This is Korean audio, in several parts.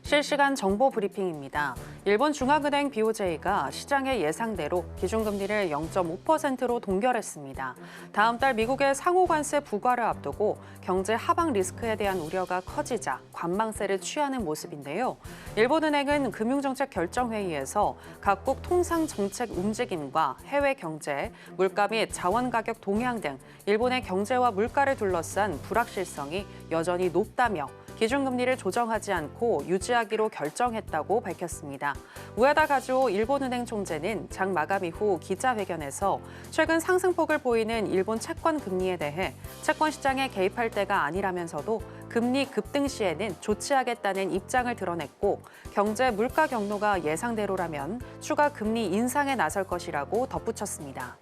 실시간 정보 브리핑입니다. 일본 중앙은행 BOJ가 시장의 예상대로 기준금리를 0.5%로 동결했습니다. 다음 달 미국의 상호관세 부과를 앞두고 경제 하방 리스크에 대한 우려가 커지자 관망세를 취하는 모습인데요. 일본은행은 금융정책결정회의에서 각국 통상 정책 움직임과 해외 경제, 물가 및 자원 가격 동향 등 일본의 경제와 물가를 둘러싼 불확실성이 여전히 높다며 기준금리를 조정하지 않고 유지하기로 결정했다고 밝혔습니다. 우에다 가즈오 일본은행 총재는 장 마감 이후 기자회견에서 최근 상승폭을 보이는 일본 채권 금리에 대해 채권 시장에 개입할 때가 아니라면서도 금리 급등 시에는 조치하겠다는 입장을 드러냈고 경제 물가 경로가 예상대로라면 추가 금리 인상에 나설 것이라고 덧붙였습니다.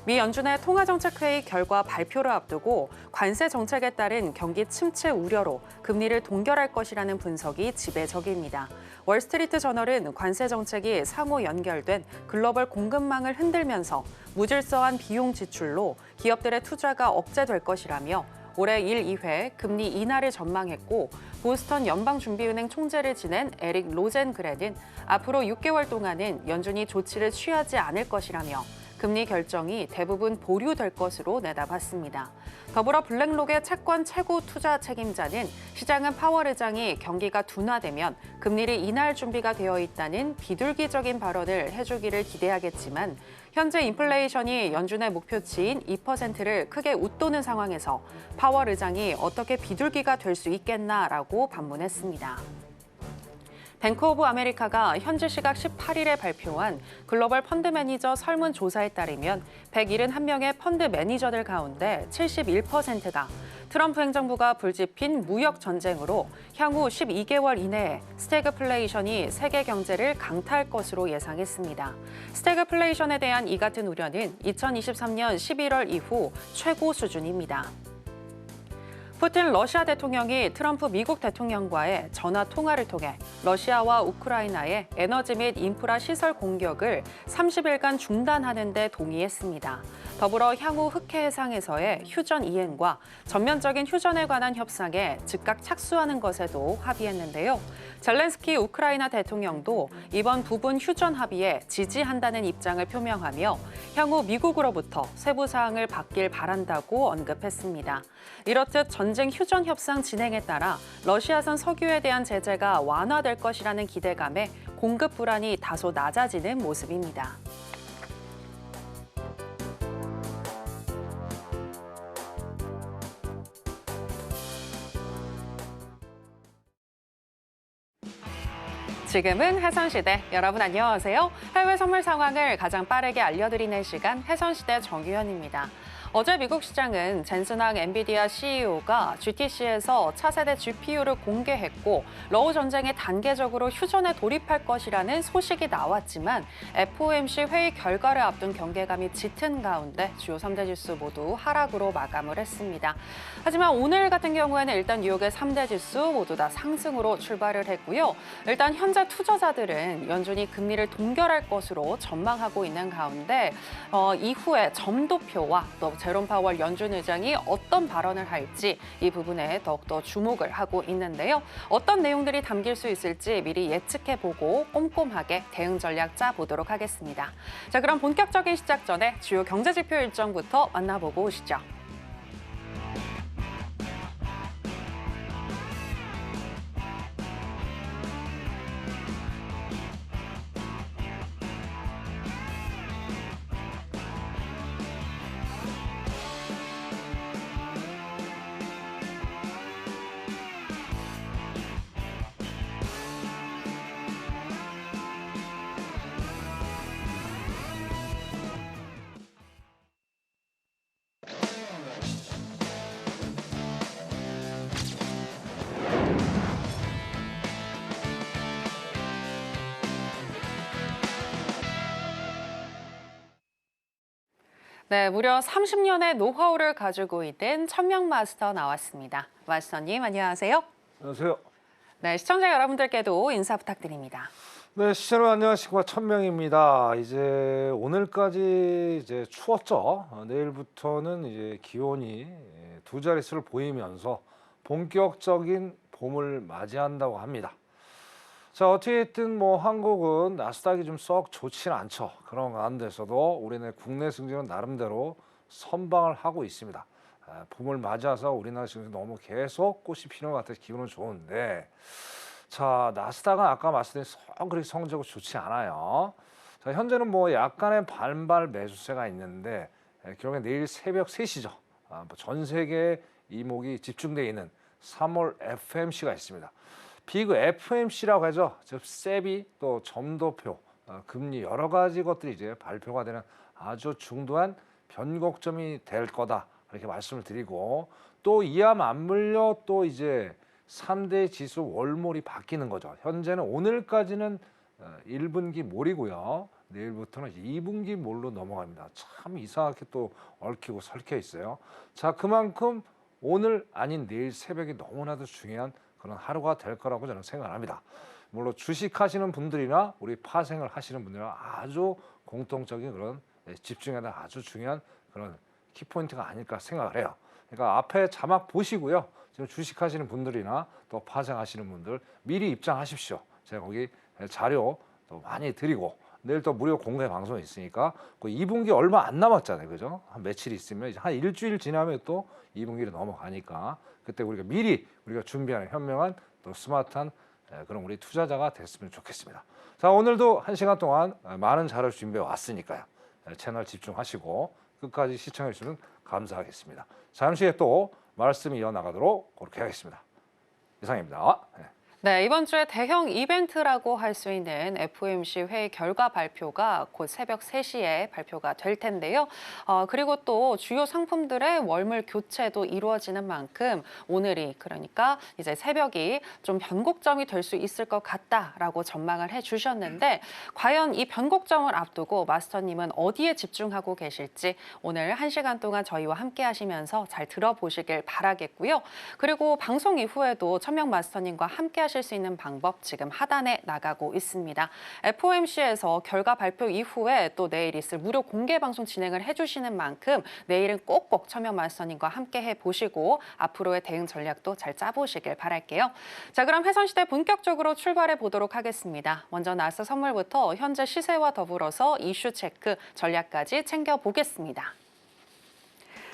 미 연준의 통화정책회의 결과 발표를 앞두고 관세 정책에 따른 경기 침체 우려로 금리를 동결할 것이라는 분석이 지배적입니다. 월스트리트 저널은 관세 정책이 상호 연결된 글로벌 공급망을 흔들면서 무질서한 비용 지출로 기업들의 투자가 억제될 것이라며 올해 1, 2회 금리 인하를 전망했고 보스턴 연방준비은행 총재를 지낸 에릭 로젠그렌은 앞으로 6개월 동안은 연준이 조치를 취하지 않을 것이라며 금리 결정이 대부분 보류될 것으로 내다봤습니다. 더불어 블랙록의 채권 최고 투자 책임자는 시장은 파월 의장이 경기가 둔화되면 금리를 인하할 준비가 되어 있다는 비둘기적인 발언을 해주기를 기대하겠지만 현재 인플레이션이 연준의 목표치인 2%를 크게 웃도는 상황에서 파월 의장이 어떻게 비둘기가 될 수 있겠나라고 반문했습니다. 뱅크 오브 아메리카가 현지 시각 18일에 발표한 글로벌 펀드 매니저 설문조사에 따르면 171명의 펀드 매니저들 가운데 71%가 트럼프 행정부가 불지핀 무역 전쟁으로 향후 12개월 이내에 스태그플레이션이 세계 경제를 강타할 것으로 예상했습니다. 스태그플레이션에 대한 이 같은 우려는 2023년 11월 이후 최고 수준입니다. 푸틴 러시아 대통령이 트럼프 미국 대통령과의 전화 통화를 통해 러시아와 우크라이나의 에너지 및 인프라 시설 공격을 30일간 중단하는 데 동의했습니다. 더불어 향후 흑해 해상에서의 휴전 이행과 전면적인 휴전에 관한 협상에 즉각 착수하는 것에도 합의했는데요. 젤렌스키 우크라이나 대통령도 이번 부분 휴전 합의에 지지한다는 입장을 표명하며 향후 미국으로부터 세부 사항을 받길 바란다고 언급했습니다. 이렇듯 전쟁 휴전 협상 진행에 따라 러시아산 석유에 대한 제재가 완화될 것이라는 기대감에 공급 불안이 다소 낮아지는 모습입니다. 지금은 해선시대. 여러분 안녕하세요. 해외 선물 상황을 가장 빠르게 알려드리는 시간 해선시대 정유현입니다. 어제 미국 시장은 젠슨항 엔비디아 CEO가 GTC에서 차세대 GPU를 공개했고 러우 전쟁에 단계적으로 휴전에 돌입할 것이라는 소식이 나왔지만 FOMC 회의 결과를 앞둔 경계감이 짙은 가운데 주요 3대 지수 모두 하락으로 마감을 했습니다. 하지만 오늘 같은 경우에는 일단 뉴욕의 3대 지수 모두 다 상승으로 출발을 했고요. 일단 현재 투자자들은 연준이 금리를 동결할 것으로 전망하고 있는 가운데 이후에 점도표와 또 제롬 파월 연준 의장이 어떤 발언을 할지 이 부분에 더욱더 주목을 하고 있는데요. 어떤 내용들이 담길 수 있을지 미리 예측해보고 꼼꼼하게 대응 전략 짜보도록 하겠습니다. 자, 그럼 본격적인 시작 전에 주요 경제지표 일정부터 만나보고 오시죠. 네, 무려 30년의 노하우를 가지고 있는 천명 마스터 나왔습니다. 마스터님, 안녕하세요. 안녕하세요. 네, 시청자 여러분들께도 인사 부탁드립니다. 네, 시청자 안녕하십니까, 천명입니다. 이제 오늘까지 이제 추웠죠. 내일부터는 이제 기온이 두 자릿수를 보이면서 본격적인 봄을 맞이한다고 합니다. 자, 어떻게든 뭐 한국은 나스닥이 좀 썩 좋지는 않죠. 그런 가운데서도 우리네 국내 승진은 나름대로 선방을 하고 있습니다. 봄을 맞아서 우리나라 증시 너무 계속 꽃이 피는 것 같아서 기분은 좋은데, 자, 나스닥은 아까 말씀드린 썩 그렇게 성적이 좋지 않아요. 자, 현재는 뭐 약간의 반발 매수세가 있는데, 결국에 내일 새벽 3시죠. 전 세계 이목이 집중되어 있는 3월 FMC가 있습니다. 비그 FMC라고 하죠. 즉 세비 또 점도표, 금리 여러 가지 것들이 이제 발표가 되는 아주 중요한 변곡점이 될 거다. 이렇게 말씀을 드리고 또 이와 맞물려 또 이제 3대 지수 월몰이 바뀌는 거죠. 현재는 오늘까지는 1분기 몰이고요. 내일부터는 2분기 몰로 넘어갑니다. 참 이상하게 또 얽히고 설켜 있어요. 자, 그만큼 오늘 아닌 내일 새벽이 너무나도 중요한 그런 하루가 될 거라고 저는 생각합니다. 물론 주식하시는 분들이나 우리 파생을 하시는 분들은 아주 공통적인 그런 집중해야 될 아주 중요한 그런 키포인트가 아닐까 생각을 해요. 그러니까 앞에 자막 보시고요. 지금 주식하시는 분들이나 또 파생하시는 분들 미리 입장하십시오. 제가 거기 자료 또 많이 드리고 내일 또 무료 공개 방송이 있으니까 그 2분기 얼마 안 남았잖아요. 그죠? 한 며칠 있으면 이제 한 일주일 지나면 또 2분기로 넘어가니까 그때 우리가 미리 우리가 준비하는 현명한 또 스마트한 그런 우리 투자자가 됐으면 좋겠습니다. 자, 오늘도 1시간 동안 많은 자료 준비해 왔으니까요. 채널 집중하시고 끝까지 시청해 주시면 감사하겠습니다. 잠시 후에 또 말씀이 이어나가도록 그렇게 하겠습니다. 이상입니다. 네, 이번 주에 대형 이벤트라고 할 수 있는 FOMC 회의 결과 발표가 곧 새벽 3시에 발표가 될 텐데요. 그리고 또 주요 상품들의 월물 교체도 이루어지는 만큼 오늘이 그러니까 이제 새벽이 좀 변곡점이 될 수 있을 것 같다라고 전망을 해주셨는데 과연 이 변곡점을 앞두고 마스터님은 어디에 집중하고 계실지 오늘 1시간 동안 저희와 함께 하시면서 잘 들어보시길 바라겠고요. 그리고 방송 이후에도 천명 마스터님과 함께 하실 수 있는 방법 지금 하단에 나가고 있습니다. FOMC에서 결과 발표 이후에 또 내일 있을 무료 공개 방송 진행을 해주시는 만큼 내일은 꼭꼭 천명 마스터님과 함께 해보시고 앞으로의 대응 전략도 잘 짜보시길 바랄게요. 자, 그럼 해선시대 본격적으로 출발해 보도록 하겠습니다. 먼저 나스 선물부터 현재 시세와 더불어서 이슈 체크 전략까지 챙겨보겠습니다.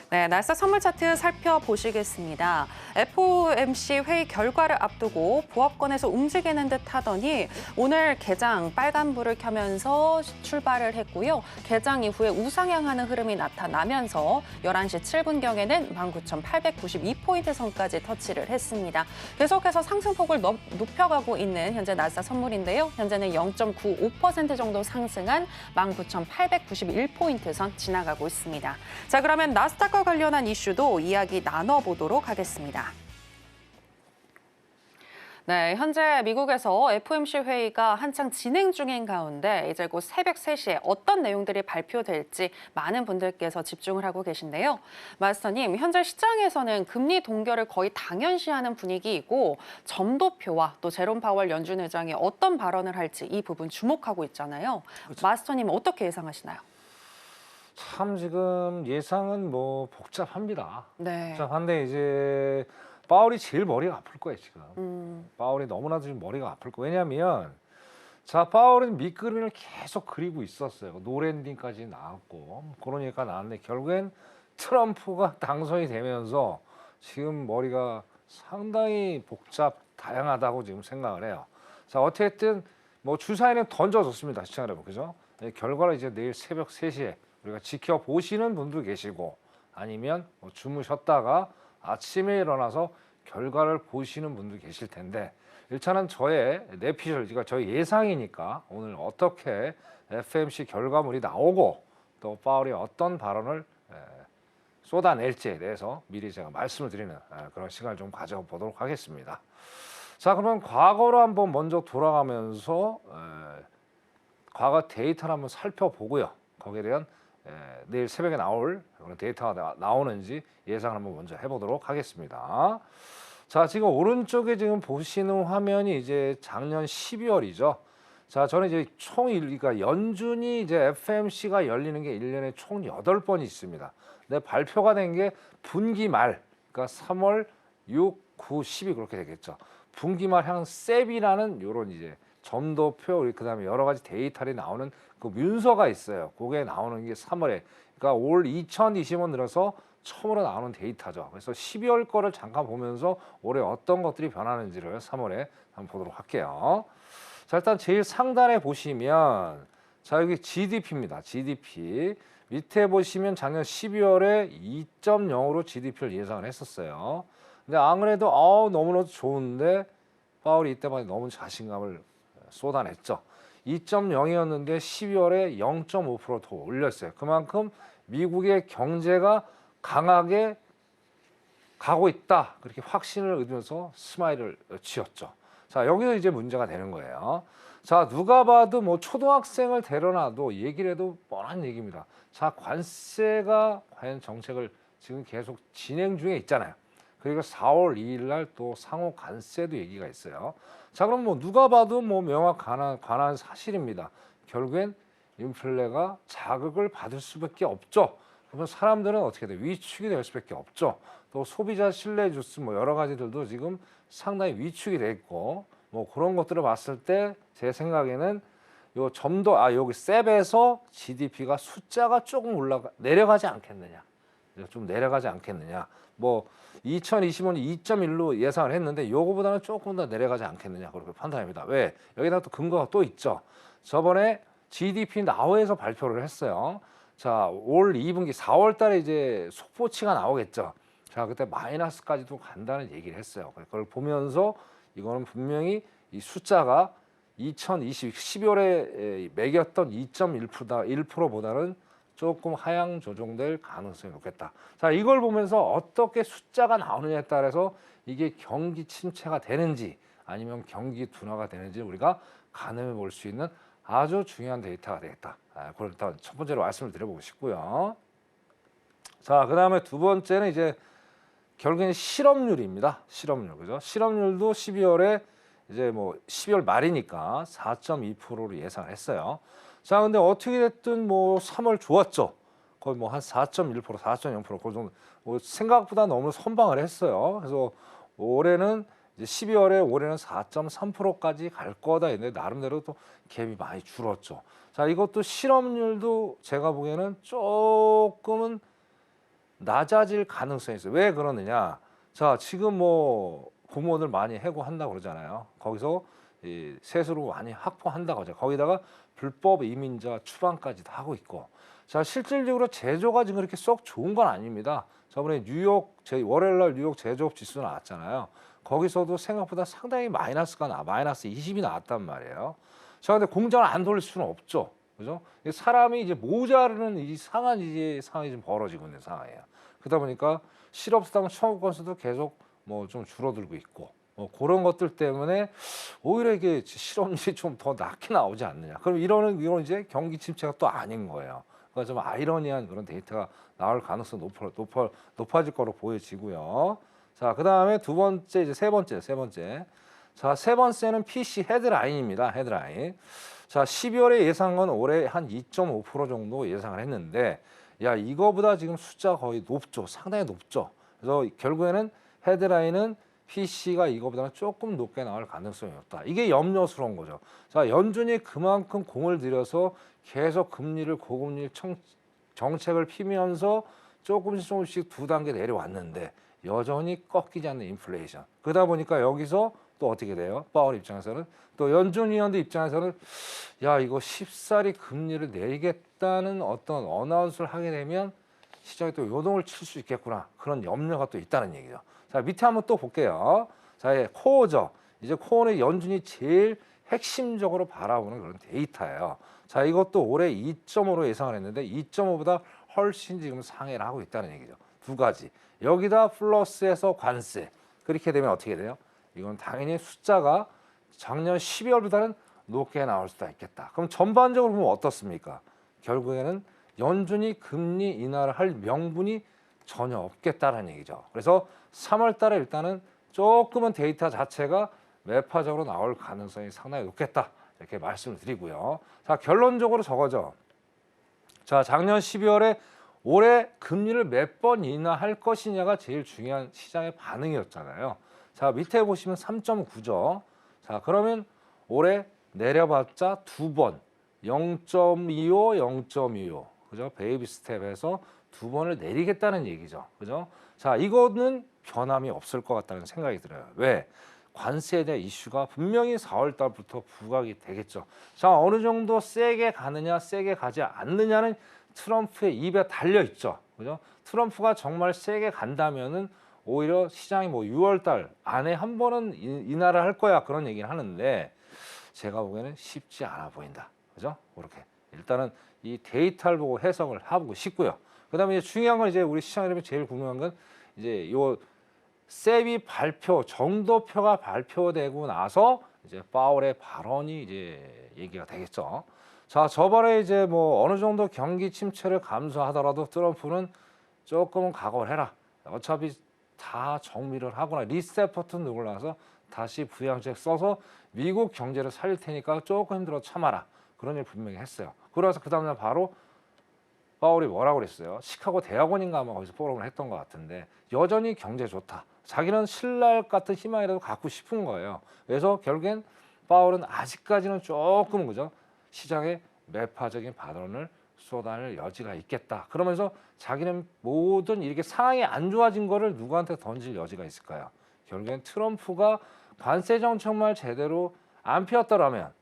네, 나스닥 선물 차트 살펴보시겠습니다. FOMC 회의 결과를 앞두고 보합권에서 움직이는 듯 하더니 오늘 개장 빨간불을 켜면서 출발을 했고요. 개장 이후에 우상향하는 흐름이 나타나면서 11시 7분경에는 19,892포인트 선까지 터치를 했습니다. 계속해서 상승폭을 높여가고 있는 현재 나스닥 선물인데요. 현재는 0.95% 정도 상승한 19,891포인트 선 지나가고 있습니다. 자, 그러면 나스닥과 관련한 이슈도 이야기 나눠보도록 하겠습니다. 네, 현재 미국에서 FOMC 회의가 한창 진행 중인 가운데 이제 곧 새벽 3시에 어떤 내용들이 발표될지 많은 분들께서 집중을 하고 계신데요. 마스터님, 현재 시장에서는 금리 동결을 거의 당연시하는 분위기이고 점도표와 또 제롬 파월 연준 의장이 어떤 발언을 할지 이 부분 주목하고 있잖아요. 그렇죠. 마스터님 어떻게 예상하시나요? 참 지금 예상은 뭐 복잡합니다. 네. 복잡한데 이제 파월이 제일 머리가 아플 거예요 지금. 파월이 너무나도 지금 머리가 아플 거예요. 왜냐하면 자 파월은 밑그림을 계속 그리고 있었어요. 노랜딩까지 나왔고 그러니까 나왔는데 결국엔 트럼프가 당선이 되면서 지금 머리가 상당히 다양하다고 지금 생각을 해요. 자 어쨌든 뭐 주사위는 던져졌습니다. 시청 여러분 그죠? 결과를 이제 내일 새벽 3시에 우리가 지켜보시는 분도 계시고 아니면 뭐 주무셨다가 아침에 일어나서 결과를 보시는 분도 계실 텐데 일단은 저의 내피셜, 그러니까 저의 예상이니까 오늘 어떻게 FOMC 결과물이 나오고 또 파월이 어떤 발언을 쏟아낼지에 대해서 미리 제가 말씀을 드리는 그런 시간을 좀 가져보도록 하겠습니다. 자, 그러면 과거로 한번 먼저 돌아가면서 과거 데이터를 한번 살펴보고요. 거기에 대한 내일 새벽에 나올 그런 데이터가 나오는지 예상을 한번 먼저 해보도록 하겠습니다. 자, 지금 오른쪽에 지금 보시는 화면이 이제 작년 12월이죠. 자, 저는 이제 그러니까 연준이 이제 FOMC가 열리는 게 1년에 총 8번이 있습니다. 근데 발표가 된 게 분기 말, 그러니까 3월, 6, 9, 10이 그렇게 되겠죠. 분기 말 향 세비라는 요런 이제 점도표, 그다음에 여러 가지 데이터들이 나오는 그 문서가 있어요. 그게 나오는 게 3월에. 그러니까 올 2020년 들어서 처음으로 나오는 데이터죠. 그래서 12월 거를 잠깐 보면서 올해 어떤 것들이 변하는지를 3월에 한번 보도록 할게요. 자, 일단 제일 상단에 보시면 자, 여기 GDP입니다. GDP. 밑에 보시면 작년 12월에 2.0으로 GDP를 예상을 했었어요. 근데 안 그래도 너무나도 좋은데 파월이 이때만 너무 자신감을 쏟아냈죠. 2.0이었는데 12월에 0.5% 더 올렸어요. 그만큼 미국의 경제가 강하게 가고 있다. 그렇게 확신을 얻으면서 스마일을 지었죠. 자, 여기서 이제 문제가 되는 거예요. 자, 누가 봐도 뭐 초등학생을 데려놔도 얘기를 해도 뻔한 얘기입니다. 자, 관세가 과연 정책을 지금 계속 진행 중에 있잖아요. 그리고 4월 2일 날 또 상호 관세도 얘기가 있어요. 자, 그럼 뭐 누가 봐도 뭐 관한 사실입니다. 결국엔 인플레가 자극을 받을 수밖에 없죠. 그러면 사람들은 어떻게 돼? 위축이 될 수밖에 없죠. 또 소비자 신뢰 지수 뭐 여러 가지들도 지금 상당히 위축이 돼 있고 뭐 그런 것들을 봤을 때 제 생각에는 요 점도 여기 셉에서 GDP가 숫자가 조금 내려가지 않겠느냐. 좀 내려가지 않겠느냐. 뭐 2020년 2.1로 예상을 했는데 요거보다는 조금 더 내려가지 않겠느냐 그렇게 판단합니다. 왜? 여기다 또 근거가 또 있죠. 저번에 GDP 나우에서 발표를 했어요. 자, 올 2분기 4월 달에 이제 속보치가 나오겠죠. 자, 그때 마이너스까지도 간다는 얘기를 했어요. 그걸 보면서 이거는 분명히 이 숫자가 2020 12월에 매겼던 1%보다는 조금 하향 조정될 가능성이 높겠다. 자, 이걸 보면서 어떻게 숫자가 나오느냐에 따라서 이게 경기 침체가 되는지 아니면 경기 둔화가 되는지 우리가 가늠해 볼 수 있는 아주 중요한 데이터가 되겠다. 그걸 일단 첫 번째로 말씀을 드려보고 싶고요. 자, 그 다음에 두 번째는 이제 결국엔 실업률입니다. 실업률, 그죠? 실업률도 12월에 이제 뭐 12월 말이니까 4.2%로 예상을 했어요. 자, 근데 어떻게 됐든 뭐 3월 좋았죠. 거의 뭐 한 4.1%, 4.0%, 그 정도. 뭐 생각보다 너무 선방을 했어요. 그래서 올해는 이제 12월에 올해는 4.3%까지 갈 거다 했는데 나름대로 또 갭이 많이 줄었죠. 자, 이것도 실업률도 제가 보기에는 조금은 낮아질 가능성이 있어요. 왜 그러느냐? 자, 지금 뭐 공무원들 많이 해고한다고 그러잖아요. 거기서 이 세수로 많이 확보한다고 하죠. 거기다가 불법 이민자 추방까지도 하고 있고. 자, 실질적으로 제조가 지금 그렇게 썩 좋은 건 아닙니다. 저번에 월요일 날 뉴욕 제조업 지수 나왔잖아요. 거기서도 생각보다 상당히 마이너스 20이 나왔단 말이에요. 자, 근데 공장을 안 돌릴 수는 없죠. 그죠? 사람이 이제 모자르는 이 상황이 좀 벌어지고 있는 상황이에요. 그러다 보니까 실업수당 청구 건수도 계속 뭐 좀 줄어들고 있고 뭐 그런 것들 때문에 오히려 이게 실업률이 좀 더 낮게 나오지 않느냐. 그럼 이런 이제 경기 침체가 또 아닌 거예요. 그러니까 좀 아이러니한 그런 데이터가 나올 가능성이 높아질 거로 보여지고요. 자, 그 다음에 두 번째, 이제 세 번째. 자, 세 번째는 PC 헤드라인입니다. 헤드라인. 자, 12월에 예상한 건 올해 한 2.5% 정도 예상을 했는데, 야, 이거보다 지금 숫자 거의 높죠. 상당히 높죠. 그래서 결국에는 헤드라인은 PC가 이거보다는 조금 높게 나올 가능성이 없다. 이게 염려스러운 거죠. 자, 연준이 그만큼 공을 들여서 계속 고금리 정책을 피면서 조금씩 두 단계 내려왔는데 여전히 꺾이지 않는 인플레이션. 그러다 보니까 여기서 또 어떻게 돼요? 파월 입장에서는 또 연준 위원들 입장에서는 야, 이거 쉽사리 금리를 내리겠다는 어떤 어나운스를 하게 되면 시장이 또 요동을 칠 수 있겠구나. 그런 염려가 또 있다는 얘기죠. 자, 밑에 한번 또 볼게요. 자, 코어죠. 이제 코어는 연준이 제일 핵심적으로 바라보는 그런 데이터예요. 자, 이것도 올해 2.5로 예상을 했는데 2.5보다 훨씬 지금 상회를 하고 있다는 얘기죠. 두 가지. 여기다 플러스에서 관세. 그렇게 되면 어떻게 돼요? 이건 당연히 숫자가 작년 12월보다는 높게 나올 수도 있겠다. 그럼 전반적으로 보면 어떻습니까? 결국에는 연준이 금리 인하를 할 명분이 전혀 없겠다는 얘기죠. 그래서 3월 달에 일단은 조금은 데이터 자체가 매파적으로 나올 가능성이 상당히 높겠다. 이렇게 말씀을 드리고요. 자, 결론적으로 저거죠. 자, 작년 12월에 올해 금리를 몇 번 인하할 것이냐가 제일 중요한 시장의 반응이었잖아요. 자, 밑에 보시면 3.9죠. 자, 그러면 올해 내려봤자 두 번 0.25, 0.25 그죠? 베이비 스텝에서 두 번을 내리겠다는 얘기죠. 그죠? 자, 이거는 변함이 없을 것 같다는 생각이 들어요. 왜? 관세에 대한 이슈가 분명히 4월 달부터 부각이 되겠죠. 자, 어느 정도 세게 가느냐, 세게 가지 않느냐는 트럼프의 입에 달려 있죠. 그죠? 트럼프가 정말 세게 간다면은 오히려 시장이 뭐 6월 달 안에 한 번은 인하를 할 거야. 그런 얘기를 하는데 제가 보기에는 쉽지 않아 보인다. 그죠? 그렇게. 일단은 이 데이터를 보고 해석을 하고 싶고요. 그다음에 이제 중요한 건 이제 우리 시장 여러분이 제일 궁금한 건 이제 요 세비 발표 정도표가 발표되고 나서 이제 파월의 발언이 이제 얘기가 되겠죠. 자, 저번에 이제 뭐 어느 정도 경기 침체를 감수하더라도 트럼프는 조금은 각오를 해라. 어차피 다 정리를 하거나 리셋 버튼 누르고 나서 다시 부양책 써서 미국 경제를 살릴 테니까 조금 힘들어 참아라. 그런 얘기 분명히 했어요. 그래서 그 다음날 바로 파월이 뭐라고 그랬어요? 시카고 대학원인가 아마 거기서 포럼을 했던 것 같은데 여전히 경제 좋다. 자기는 신랄 같은 희망이라도 갖고 싶은 거예요. 그래서 결국엔 파월은 아직까지는 조금 그죠? 시장에 매파적인 발언을 쏟아낼 여지가 있겠다. 그러면서 자기는 모든 이렇게 상황이 안 좋아진 거를 누구한테 던질 여지가 있을까요? 결국엔 트럼프가 관세 정책만 제대로 안 펴었더라면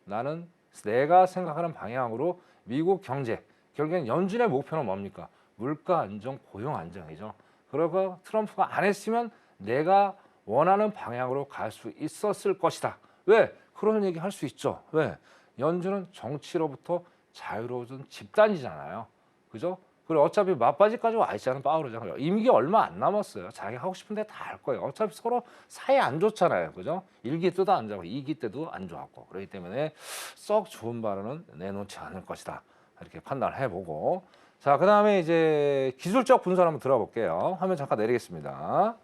나는 내가 생각하는 방향으로 미국 경제 결국엔 연준의 목표는 뭡니까? 물가 안정, 고용 안정이죠. 그러고 트럼프가 안 했으면 내가 원하는 방향으로 갈 수 있었을 것이다. 왜? 그런 얘기 할 수 있죠. 왜? 연준은 정치로부터 자유로운 집단이잖아요. 그죠? 그리고 어차피 맞바지까지 와 있잖아요. 파월이잖아요. 임기 얼마 안 남았어요. 자기 하고 싶은데 다 할 거예요. 어차피 서로 사이 안 좋잖아요. 그죠? 1기 때도 안 좋고 2기 때도 안 좋았고. 그렇기 때문에 썩 좋은 발언은 내놓지 않을 것이다. 이렇게 판단을 해보고. 자, 그 다음에 이제 기술적 분석 한번 들어볼게요. 화면 잠깐 내리겠습니다.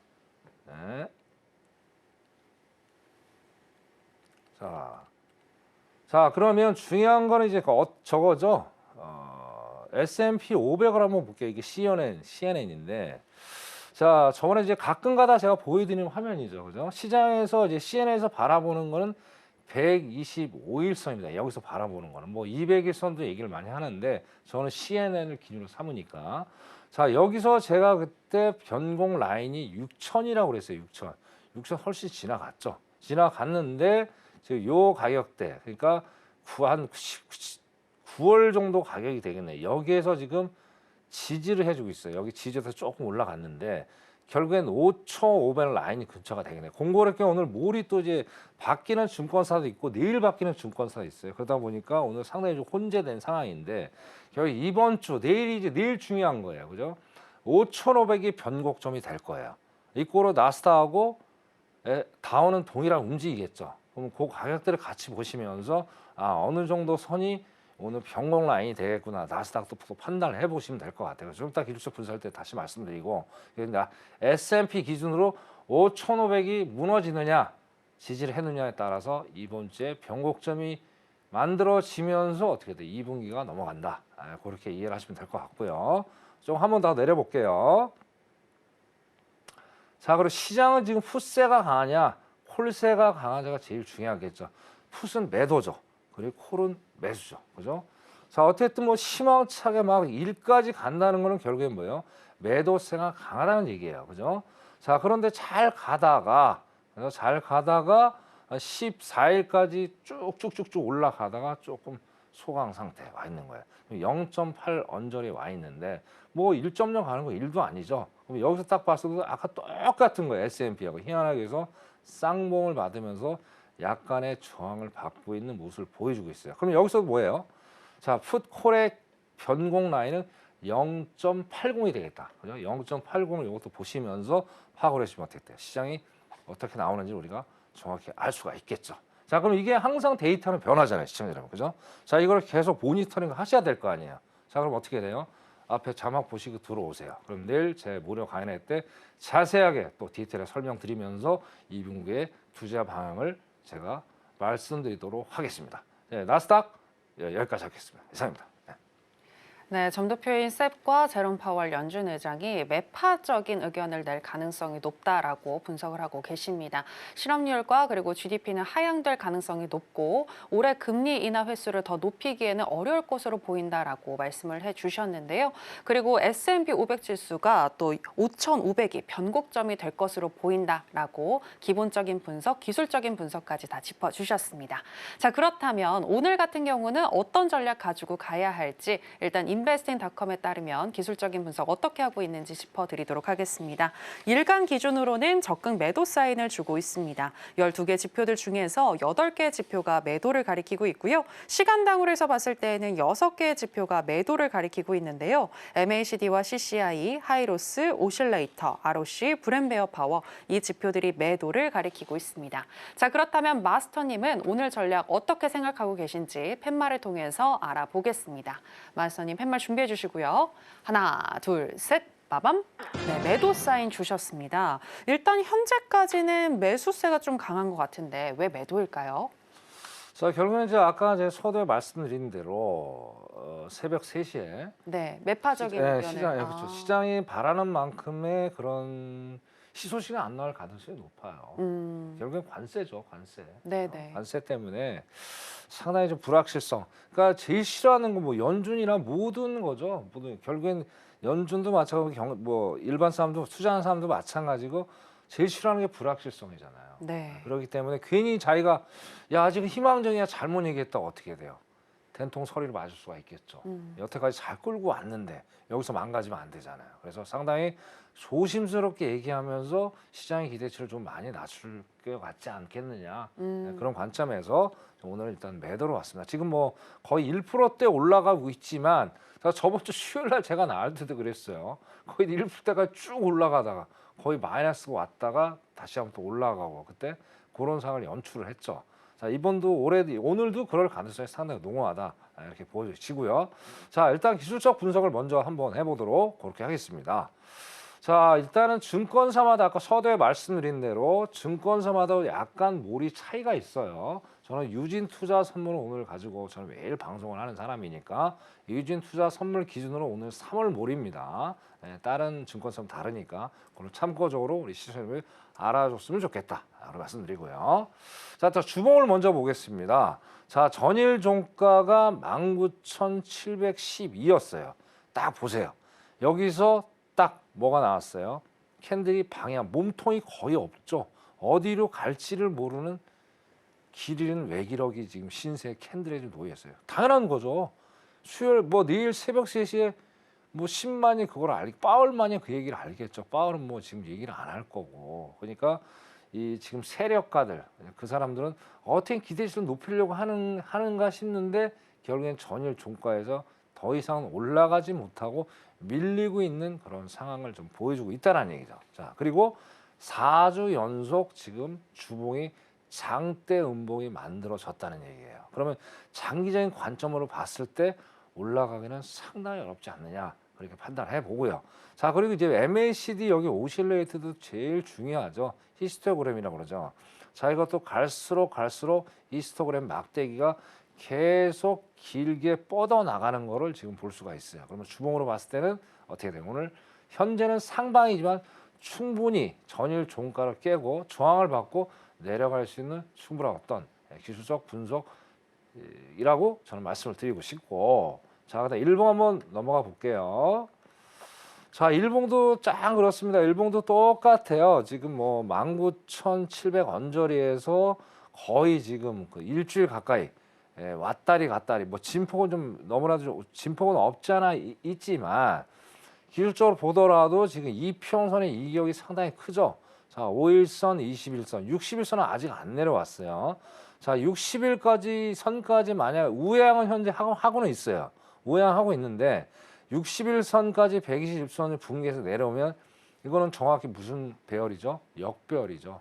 네. 자, 그러면 중요한 거는 이제 저거죠. S&P 500을 한번 볼게요. 이게 CNN인데. 자, 저번에 이제 가끔가다 제가 보여드리는 화면이죠. 그죠? 시장에서 이제 CNN에서 바라보는 거는 125일선입니다. 여기서 바라보는 거는 뭐 200일선도 얘기를 많이 하는데 저는 CNN을 기준으로 삼으니까 자, 여기서 제가 그때 변곡 라인이 6천이라고 그랬어요. 6천. 6천 훨씬 지나갔죠. 지나갔는데 지금 요 가격대 그러니까 한 9월 정도 가격이 되겠네. 여기에서 지금 지지를 해주고 있어요. 여기 지지에서 조금 올라갔는데 결국엔 5,500 라인이 근처가 되겠네. 공고롭게 오늘 몰이 또 이제 바뀌는 증권사도 있고 내일 바뀌는 증권사도 있어요. 그러다 보니까 오늘 상당히 좀 혼재된 상황인데 결국 이번 주 내일이 이제 내일 중요한 거예요. 그죠? 5,500이 변곡점이 될 거예요. 이꼬로 나스닥하고 다우는 동일하게 움직이겠죠. 그럼 그 가격들을 같이 보시면서 어느 정도 선이 오늘 변곡 라인이 되겠구나. 나스닥도 판단을 해보시면 될 것 같아요. 좀 이따 기술적 분석할 때 다시 말씀드리고 그러니까 S&P 기준으로 5,500이 무너지느냐 지지를 해느냐에 따라서 이번 주에 변곡점이 만들어지면서 어떻게 돼? 2분기가 넘어간다. 그렇게 이해를 하시면 될 것 같고요. 좀 한 번 더 내려볼게요. 자, 그리고 시장은 지금 풋세가 강하냐 콜세가 강하냐가 제일 중요하겠죠. 풋은 매도죠. 그리고 콜은 매수죠. 그죠? 자, 어쨌든 뭐 희망차게 막 1까지 간다는 거는 결국엔 뭐예요? 매도세가 강하다는 얘기예요. 그죠? 자, 그런데 잘 가다가 14일까지 쭉쭉쭉쭉 올라가다가 조금 소강 상태에 와 있는 거예요. 0.8 언저리에 와 있는데 뭐 1.0 가는 거 1도 아니죠. 그럼 여기서 딱 봤어도 아까 똑같은 거예요. S&P하고 희한하게 해서 쌍봉을 받으면서 약간의 저항을 받고 있는 모습을 보여주고 있어요. 그럼 여기서 뭐예요? 자, 풋콜의 변곡 라인은 0.80이 되겠다. 그죠? 0.80을 이것도 보시면서 파악을 해주시면 어떻게 돼요? 시장이 어떻게 나오는지 우리가 정확히 알 수가 있겠죠. 자, 그럼 이게 항상 데이터는 변하잖아요, 시청자 여러분. 그죠? 자, 이걸 계속 모니터링 하셔야 될 거 아니에요. 자, 그럼 어떻게 돼요? 앞에 자막 보시고 들어오세요. 그럼 내일 제 무료 강연회 때 자세하게 또 디테일을 설명드리면서 2분기의 투자 방향을 제가 말씀드리도록 하겠습니다. 네, 나스닥 여기까지 하겠습니다. 이상입니다. 네. 네, 점도표인 셉과 제롬 파월 연준 의장이 매파적인 의견을 낼 가능성이 높다라고 분석을 하고 계십니다. 실업률과 그리고 GDP는 하향될 가능성이 높고 올해 금리 인하 횟수를 더 높이기에는 어려울 것으로 보인다라고 말씀을 해주셨는데요. 그리고 S&P 500 지수가 또 5,500이 변곡점이 될 것으로 보인다라고 기본적인 분석, 기술적인 분석까지 다 짚어주셨습니다. 자, 그렇다면 오늘 같은 경우는 어떤 전략 가지고 가야 할지 일단 인베스팅닷컴에 따르면 기술적인 분석 어떻게 하고 있는지 짚어드리도록 하겠습니다. 일간 기준으로는 적극 매도 사인을 주고 있습니다. 12개 지표들 중에서 8개의 지표가 매도를 가리키고 있고요. 시간당으로 해서 봤을 때에는 6개의 지표가 매도를 가리키고 있는데요. MACD와 CCI, 하이로스, 오실레이터, ROC, 브랜베어 파워 이 지표들이 매도를 가리키고 있습니다. 자, 그렇다면 마스터님은 오늘 전략 어떻게 생각하고 계신지 팻말을 통해서 알아보겠습니다. 마스터님 팻말 준비해 주시고요. 하나, 둘, 셋. 빠밤. 네, 매도 사인 주셨습니다. 일단 현재까지는 매수세가 좀 강한 것 같은데 왜 매도일까요? 자, 결국은 이제 아까 제가 서두에 말씀드린 대로 새벽 3시에 네, 매파적인 네, 의견을. 그렇죠. 시장이 바라는 만큼의 그런 희소식이 안 나올 가능성이 높아요. 결국엔 관세죠, 관세. 네네. 관세 때문에 상당히 좀 불확실성. 그러니까 제일 싫어하는 건 뭐 연준이나 모든 거죠. 모든 결국엔 연준도 마찬가지고 뭐 일반 사람도 투자하는 사람도 마찬가지고 제일 싫어하는 게 불확실성이잖아요. 네. 그렇기 때문에 괜히 자기가 야 지금 희망적이야 잘못 얘기했다 어떻게 돼요? 된통 서리를 맞을 수가 있겠죠. 여태까지 잘 끌고 왔는데 여기서 망가지면 안 되잖아요. 그래서 상당히 조심스럽게 얘기하면서 시장의 기대치를 좀 많이 낮출 것 같지 않겠느냐. 네, 그런 관점에서 오늘 일단 매도로 왔습니다. 지금 뭐 거의 1%대 올라가고 있지만 저번 주 수요일 날 제가 나올 때도 그랬어요. 거의 1%대가 쭉 올라가다가 거의 마이너스가 왔다가 다시 한번 또 올라가고 그때 그런 상황을 연출을 했죠. 자, 이번도 오늘도 그럴 가능성이 상당히 농후하다 이렇게 보여지고요. 자, 일단 기술적 분석을 먼저 한번 해보도록 그렇게 하겠습니다. 자, 일단은 증권사마다 아까 서두에 말씀드린 대로 증권사마다 약간 몰이 차이가 있어요. 저는 유진투자 선물을 오늘 가지고 저는 매일 방송을 하는 사람이니까 유진투자 선물 기준으로 오늘 3월 몰입니다. 네, 다른 증권사는 다르니까 그걸 참고적으로 우리 시청자분들 알아줬으면 좋겠다. 라고 말씀드리고요. 자, 또 주봉을 먼저 보겠습니다. 자, 전일 종가가 19,712였어요. 딱 보세요. 여기서 딱 뭐가 나왔어요? 캔들이 방향, 몸통이 거의 없죠. 어디로 갈지를 모르는 길 잃은 외기력이 지금 신세 캔들에 좀 놓여 있어요. 당연한 거죠. 수요일 뭐 내일 새벽 3시에 뭐 10만이 그걸 파월만이 그 얘기를 알겠죠. 파월은 뭐 지금 얘기를 안 할 거고. 그러니까 이 지금 세력가들 그 사람들은 어떻게 기대치를 높이려고 하는가 싶는데 결국엔 전일 종가에서 더 이상 올라가지 못하고 밀리고 있는 그런 상황을 좀 보여주고 있다는 얘기죠. 자, 그리고 4주 연속 지금 주봉이 장대 음봉이 만들어졌다는 얘기예요. 그러면 장기적인 관점으로 봤을 때 올라가기는 상당히 어렵지 않느냐 그렇게 판단해 보고요. 자, 그리고 이제 MACD 여기 오실레이트도 제일 중요하죠. 히스토그램이라고 그러죠. 자, 이것도 갈수록 히스토그램 막대기가 계속 길게 뻗어 나가는 거를 지금 볼 수가 있어요. 그러면 주봉으로 봤을 때는 어떻게 돼요? 오늘 현재는 상방이지만 충분히 전일 종가를 깨고 저항을 받고 내려갈 수 있는 충분한 어떤 기술적 분석이라고 저는 말씀을 드리고 싶고, 자, 그다음 일봉 한번 넘어가 볼게요. 자, 일봉도 짱 그렇습니다. 일봉도 똑같아요. 지금 뭐 19,700 언저리에서 거의 지금 그 일주일 가까이 왔다리 갔다리, 뭐 진폭은 좀 너무나도 진폭은 없지 않아 있지만 기술적으로 보더라도 지금 이평선의 이격이 상당히 크죠. 자, 5일선, 21선, 60일선은 아직 안 내려왔어요. 자, 60일까지 선까지 만약 우회항은 현재 하고는 있어요. 우회항하고 있는데 60일선까지 120선을 붕괴해서 내려오면 이거는 정확히 무슨 배열이죠? 역배열이죠.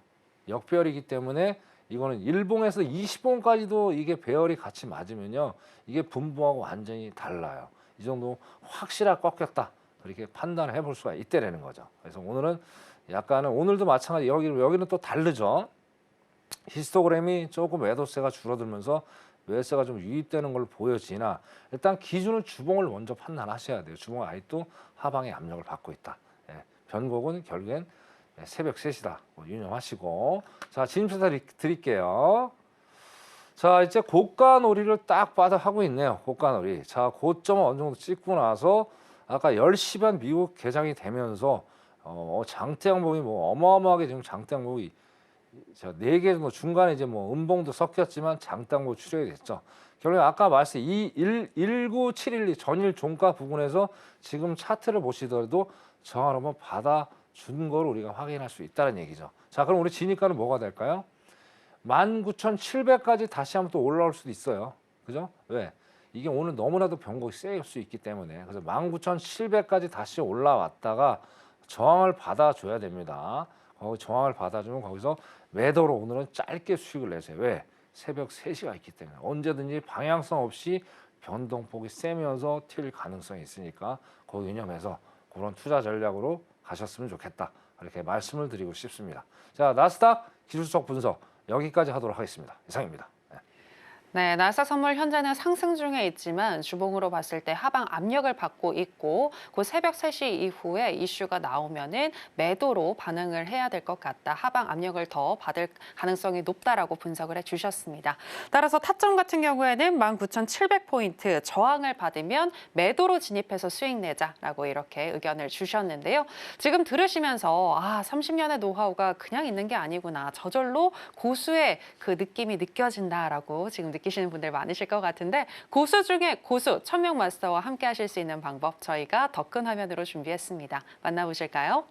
역배열이기 때문에 이거는 일봉에서 20봉까지도 이게 배열이 같이 맞으면요, 이게 분봉하고 완전히 달라요. 이 정도 확실하게 꺾였다 이렇게 판단을 해볼 수가 있다라는 거죠. 그래서 오늘은 약간은 오늘도 마찬가지 여기는 또 다르죠. 히스토그램이 조금 매도세가 줄어들면서 외세가 좀 유입되는 걸로 보여지나 일단 기준은 주봉을 먼저 판단하셔야 돼요. 주봉은 아직도 하방의 압력을 받고 있다. 예, 변곡은 결국엔 새벽 3시다. 유념하시고 자 진입사 드릴게요. 자 이제 고가놀이를 딱 받아 하고 있네요. 고가놀이. 자 고점을 어느 정도 찍고 나서 아까 10시 반 미국 개장이 되면서 장대 항목이 뭐 어마어마하게 지금 장대 항목이 자 4개 정도 중간에 이제 뭐 음봉도 섞였지만 장대 항목 출혈이 됐죠. 결국에 아까 말씀 19712 전일 종가 부분에서 지금 차트를 보시더라도 저항을 한번 받아준 걸 우리가 확인할 수 있다는 얘기죠. 자 그럼 우리 진입가는 뭐가 될까요? 19,700까지 다시 한번 또 올라올 수도 있어요. 그죠? 왜? 이게 오늘 너무나도 변곡이 세일 수 있기 때문에 그래서 19,700까지 다시 올라왔다가 저항을 받아줘야 됩니다. 거기 저항을 받아주면 거기서 매도로 오늘은 짧게 수익을 내세요. 왜? 새벽 3시가 있기 때문에 언제든지 방향성 없이 변동폭이 세면서 튈 가능성이 있으니까 그 유념해서 그런 투자 전략으로 가셨으면 좋겠다. 이렇게 말씀을 드리고 싶습니다. 자, 나스닥 기술적 분석 여기까지 하도록 하겠습니다. 이상입니다. 네, 나스닥 선물 현재는 상승 중에 있지만 주봉으로 봤을 때 하방 압력을 받고 있고 곧 새벽 3시 이후에 이슈가 나오면은 매도로 반응을 해야 될 것 같다. 하방 압력을 더 받을 가능성이 높다라고 분석을 해주셨습니다. 따라서 타점 같은 경우에는 19,700포인트 저항을 받으면 매도로 진입해서 수익 내자라고 이렇게 의견을 주셨는데요. 지금 들으시면서 30년의 노하우가 그냥 있는 게 아니구나. 저절로 고수의 그 느낌이 느껴진다라고 지금 느끼시는 분들 많으실 것 같은데 고수 중에 고수 천명 마스터와 함께 하실 수 있는 방법 저희가 더 큰 화면으로 준비했습니다. 만나보실까요?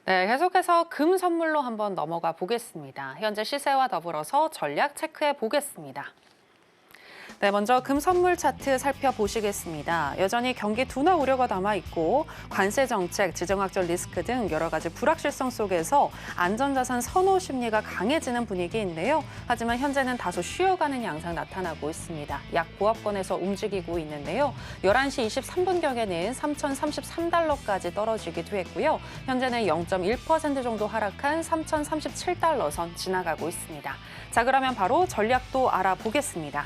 네, 계속해서 금 선물로 한번 넘어가 보겠습니다. 현재 시세와 더불어서 전략 체크해 보겠습니다. 네, 먼저 금 선물 차트 살펴보시겠습니다. 여전히 경기 둔화 우려가 남아 있고 관세 정책, 지정학적 리스크 등 여러 가지 불확실성 속에서 안전자산 선호 심리가 강해지는 분위기인데요. 하지만 현재는 다소 쉬어가는 양상 나타나고 있습니다. 약 보합권에서 움직이고 있는데요. 11시 23분경에는 3,033달러까지 떨어지기도 했고요. 현재는 0.1% 정도 하락한 3,037달러 선 지나가고 있습니다. 자, 그러면 바로 전략도 알아보겠습니다.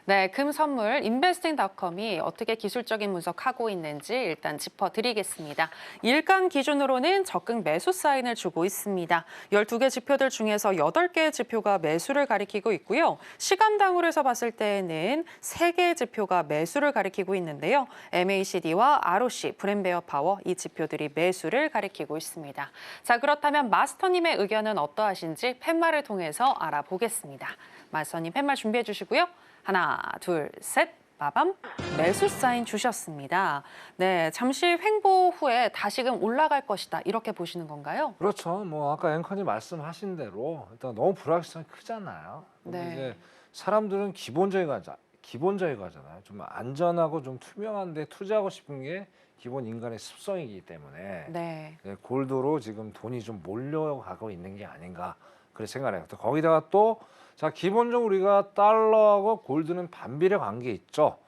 네, 금 선물 investing.com이 어떻게 기술적인 분석하고 있는지 일단 짚어드리겠습니다. 일간 기준으로는 적극 매수 사인을 주고 있습니다. 12개 지표들 중에서 8개의 지표가 매수를 가리키고 있고요. 시간당으로 해서 봤을 때에는 3개의 지표가 매수를 가리키고 있는데요. MACD와 ROC, 브랜베어 파워 이 지표들이 매수를 가리키고 있습니다. 자, 그렇다면 마스터님의 의견은 어떠하신지 팻말을 통해서 알아보겠습니다. 마스터님 팻말 준비해 주시고요. 하나, 둘, 셋, 빠밤. 매수 사인 주셨습니다. 네, 잠시 횡보 후에 다시금 올라갈 것이다. 이렇게 보시는 건가요? 그렇죠. 뭐 아까 앵커님 말씀하신 대로 일단 너무 불확실성이 크잖아요. 근데 네. 이제 사람들은 기본적이가잖아요. 좀 안전하고 좀 투명한데 투자하고 싶은 게 기본 인간의 습성이기 때문에 네. 골드로 지금 돈이 좀 몰려가고 있는 게 아닌가 그렇게 생각해요. 또 거기다가 또 자 기본적으로 우리가 달러하고 골드는 반비례 관계 있죠.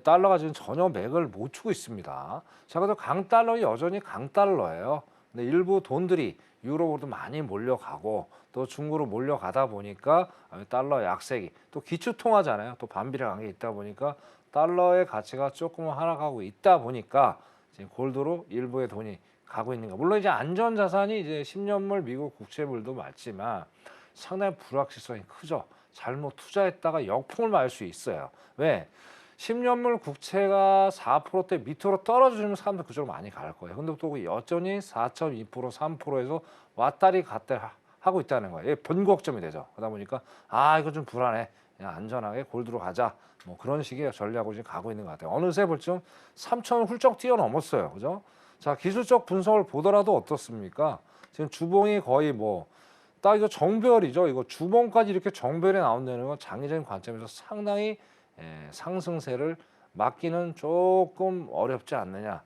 달러가 지금 전혀 맥을 못 추고 있습니다. 자 그래도 강달러 여전히 강달러예요. 근데 일부 돈들이 유로로도 많이 몰려가고 또 중국으로 몰려가다 보니까 달러 약세기 또 기축통화잖아요. 또 반비례 관계 있다 보니까 달러의 가치가 조금 하락하고 있다 보니까 지금 골드로 일부의 돈이 가고 있는 거. 물론 이제 안전 자산이 이제 10년물 미국 국채물도 맞지만 상당히 불확실성이 크죠. 잘못 투자했다가 역풍을 맞을 수 있어요. 왜? 10년물 국채가 4%대 밑으로 떨어지면 사람들 그쪽으로 많이 갈 거예요. 근데 또 여전히 4.2%, 3%에서 왔다리 갔다리 하고 있다는 거예요. 이게 변곡점이 되죠. 그러다 보니까 이거 좀 불안해. 그냥 안전하게 골드로 가자. 뭐 그런 식의 전략으로 지금 가고 있는 것 같아요. 어느새 벌써 3,000을 훌쩍 뛰어넘었어요. 그죠? 자, 기술적 분석을 보더라도 어떻습니까? 지금 주봉이 거의 딱 이거 정별이죠. 이거 주봉까지 이렇게 정별이 나온다는 건 장기적인 관점에서 상당히 상승세를 막기는 조금 어렵지 않느냐.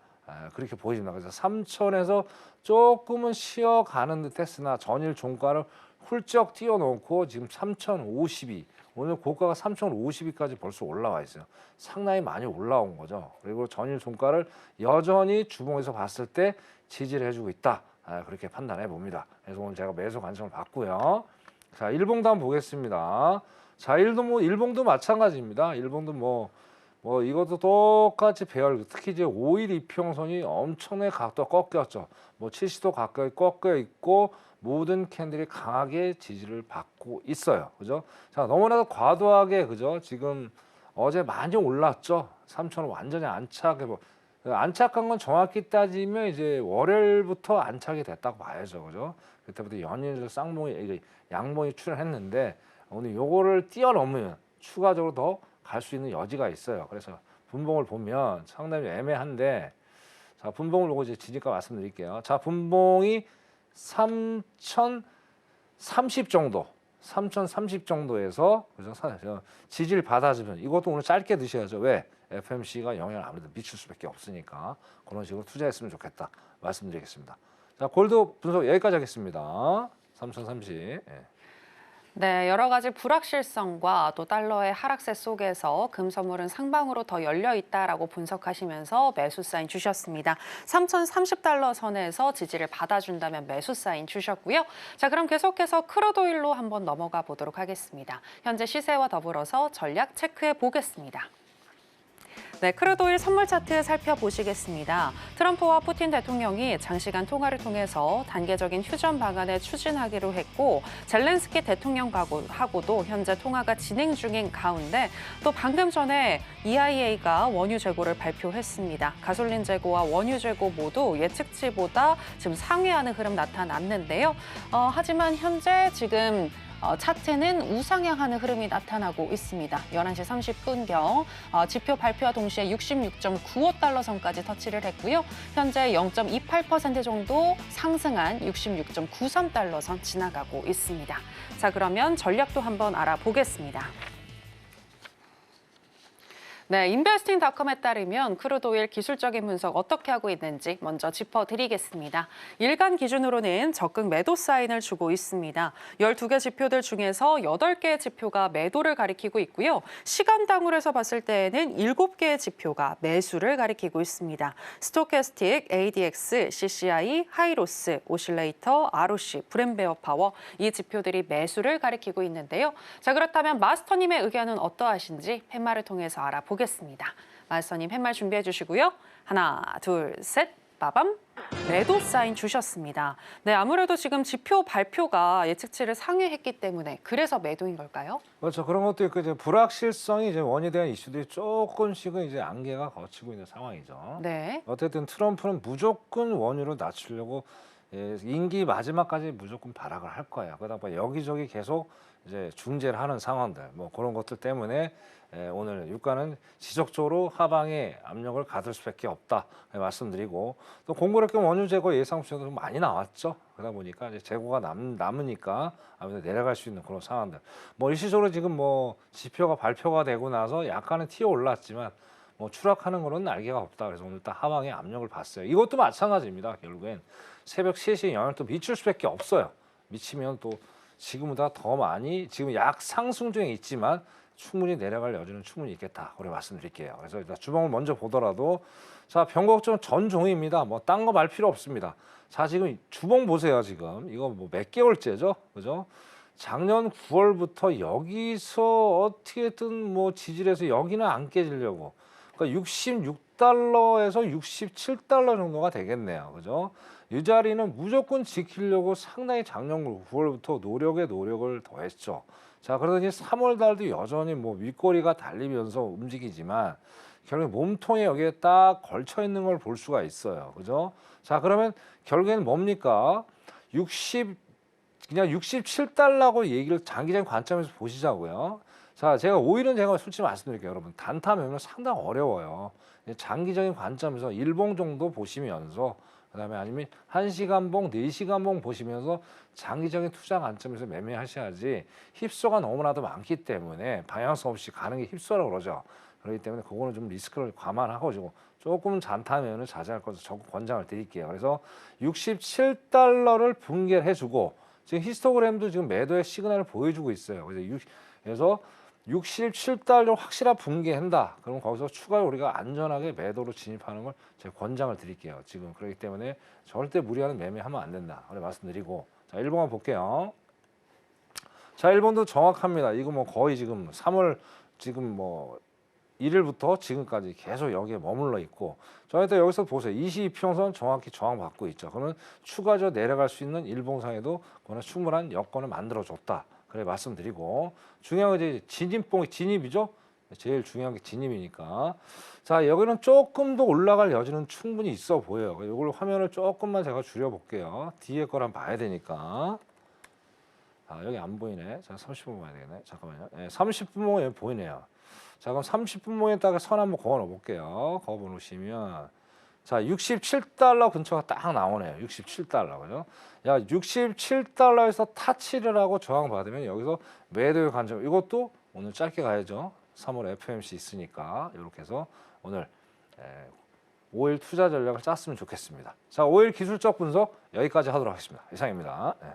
그렇게 보입니다. 그래서 3천에서 조금은 쉬어가는 듯 했으나 전일 종가를 훌쩍 띄워놓고 지금 3,052 오늘 고가가 3,052까지 벌써 올라와 있어요. 상당히 많이 올라온 거죠. 그리고 전일 종가를 여전히 주봉에서 봤을 때 지지를 해주고 있다. 그렇게 판단해 봅니다. 그래서 오늘 제가 매수 관점을 봤고요. 자, 일봉도 한번 보겠습니다. 자, 일봉도 마찬가지입니다. 일봉도 이것도 똑같이 배열, 특히 이제 5일 이평선이 엄청나게 각도 꺾였죠. 70도 가까이 꺾여 있고 모든 캔들이 강하게 지지를 받고 있어요. 그죠? 자, 너무나도 과도하게 그죠? 지금 어제 많이 올랐죠. 3,000원 완전히 안착한 건 정확히 따지면 이제 월요일부터 안착이 됐다고 봐야죠. 그죠? 그때부터 연일 양봉이 출현했는데 오늘 요거를 뛰어넘으면 추가적으로 더 갈 수 있는 여지가 있어요. 그래서 분봉을 보면 상당히 애매한데, 자, 분봉을 보고 이제 지지가 말씀드릴게요. 자, 분봉이 3,030 정도, 3,030 정도에서 그래서 지지를 받아주면 이것도 오늘 짧게 드셔야죠. 왜? FMC가 영향을 아무래도 미칠 수밖에 없으니까 그런 식으로 투자했으면 좋겠다 말씀드리겠습니다. 자, 골드 분석 여기까지 하겠습니다. 3,030. 네, 여러 가지 불확실성과 또 달러의 하락세 속에서 금선물은 상방으로 더 열려 있다라고 분석하시면서 매수 사인 주셨습니다. 3,030달러 선에서 지지를 받아준다면 매수 사인 주셨고요. 자, 그럼 계속해서 크루드오일로 한번 넘어가 보도록 하겠습니다. 현재 시세와 더불어서 전략 체크해 보겠습니다. 네, 크루드오일 선물 차트 살펴보시겠습니다. 트럼프와 푸틴 대통령이 장시간 통화를 통해서 단계적인 휴전 방안을 추진하기로 했고 젤렌스키 대통령하고도 현재 통화가 진행 중인 가운데 또 방금 전에 EIA가 원유 재고를 발표했습니다. 가솔린 재고와 원유 재고 모두 예측치보다 지금 상회하는 흐름 나타났는데요. 하지만 현재 지금 차트는 우상향하는 흐름이 나타나고 있습니다. 11시 30분경 지표 발표와 동시에 66.95달러 선까지 터치를 했고요. 현재 0.28% 정도 상승한 66.93달러 선 지나가고 있습니다. 자, 그러면 전략도 한번 알아보겠습니다. 네, 인베스팅닷컴에 따르면 크루드오일 기술적인 분석 어떻게 하고 있는지 먼저 짚어드리겠습니다. 일간 기준으로는 적극 매도 사인을 주고 있습니다. 12개 지표들 중에서 8개의 지표가 매도를 가리키고 있고요. 시간당으로 해서 봤을 때에는 7개의 지표가 매수를 가리키고 있습니다. 스토캐스틱, ADX, CCI, 하이로스, 오실레이터, ROC, 브랜베어 파워 이 지표들이 매수를 가리키고 있는데요. 자, 그렇다면 마스터님의 의견은 어떠하신지 팻말을 통해서 알아보겠습니다. 마스터님 팻말 준비해 주시고요. 하나, 둘, 셋, 빠밤. 매도 사인 주셨습니다. 네, 아무래도 지금 지표 발표가 예측치를 상회했기 때문에 그래서 매도인 걸까요? 그렇죠. 그런 것도 있고 이제 불확실성이 이제 원에 대한 이슈들이 조금씩은 이제 안개가 걷히고 있는 상황이죠. 네. 어쨌든 트럼프는 무조건 원유를 낮추려고 임기 마지막까지 무조건 발악을 할 거예요. 그러다 보니 여기저기 계속 이제 중재를 하는 상황들, 그런 것들 때문에 오늘 유가는 지속적으로 하방에 압력을 가둘 수밖에 없다 말씀드리고, 또 공교롭게 원유 재고 예상 수치도 좀 많이 나왔죠. 그러다 보니까 이제 재고가 남으니까 아무래도 내려갈 수 있는 그런 상황들. 일시적으로 지금 지표가 발표가 되고 나서 약간은 튀어 올랐지만 추락하는 거는 날개가 없다. 그래서 오늘 딱 하방에 압력을 봤어요. 이것도 마찬가지입니다. 결국엔 새벽 3시에 영향을 또 미칠 수밖에 없어요. 미치면 또 지금보다 더 많이, 지금 약 상승 중에 있지만 충분히 내려갈 여지는 충분히 있겠다. 그래 말씀드릴게요. 그래서 일단 주봉을 먼저 보더라도, 자, 변곡점 전종입니다. 딴 거 말 필요 없습니다. 자, 지금 주봉 보세요. 지금 이거 몇 개월째죠, 그죠? 작년 9월부터 여기서 어떻게든 지지를 해서 여기는 안 깨지려고. 그러니까 66달러에서 67달러 정도가 되겠네요, 그죠? 이 자리는 무조건 지키려고 상당히 작년 9월부터 노력을 더했죠. 자, 그러더니 3월 달도 여전히 윗꼬리가 달리면서 움직이지만 결국 몸통에 여기에 딱 걸쳐 있는 걸 볼 수가 있어요. 그죠? 자, 그러면 결국에는 뭡니까? 그냥 67달러고 얘기를 장기적인 관점에서 보시자고요. 자, 제가 오일은 제가 솔직히 말씀드릴게요, 여러분. 단타 매매는 상당히 어려워요. 장기적인 관점에서 일봉 정도 보시면서 그다음에 아니면 1시간봉, 4시간봉 보시면서 장기적인 투자 관점에서 매매하셔야지 휩소가 너무나도 많기 때문에 방향성 없이 가는 게 휩소라고 그러죠. 그렇기 때문에 그거는 좀 리스크를 감안하고 조금 잔타면은 자제할 것을 적극 권장을 드릴게요. 그래서 67달러를 붕괴해주고 지금 히스토그램도 지금 매도의 시그널을 보여주고 있어요. 그래서 67달러 확실한 붕괴한다. 그럼 거기서 추가로 우리가 안전하게 매도로 진입하는 걸 제가 권장을 드릴게요. 지금 그렇기 때문에 절대 무리하는 매매하면 안 된다. 그래 말씀드리고 자, 일본만 볼게요. 자, 일본도 정확합니다. 이거 뭐 거의 지금 3월 지금 뭐 1일부터 지금까지 계속 여기에 머물러 있고 저희도 여기서 보세요. 22평선 정확히 저항받고 있죠. 그러면 추가적으로 내려갈 수 있는 일봉상에도 그거는 충분한 여건을 만들어줬다. 그래 말씀드리고 중요한 건 이제 진입이죠. 제일 중요한 게 진입이니까. 자, 여기는 조금 더 올라갈 여지는 충분히 있어 보여요. 이걸 화면을 조금만 제가 줄여볼게요. 뒤에 걸 한번 봐야 되니까. 아, 여기 안 보이네. 자, 30분 봐야 되겠네. 잠깐만요. 네, 30분 여기 보이네요. 자, 그럼 30분모에다가 선 한번 그어 놓을게요. 그어 놓으시면 자, 67달러 근처가 딱 나오네요. 67달러. 그죠? 야, 67달러에서 타치를 하고 저항 받으면 여기서 매도의 관점. 이것도 오늘 짧게 가야죠. 3월 FOMC 있으니까 이렇게 해서 오늘 5일 투자 전략을 짰으면 좋겠습니다. 자, 5일 기술적 분석 여기까지 하도록 하겠습니다. 이상입니다. 네.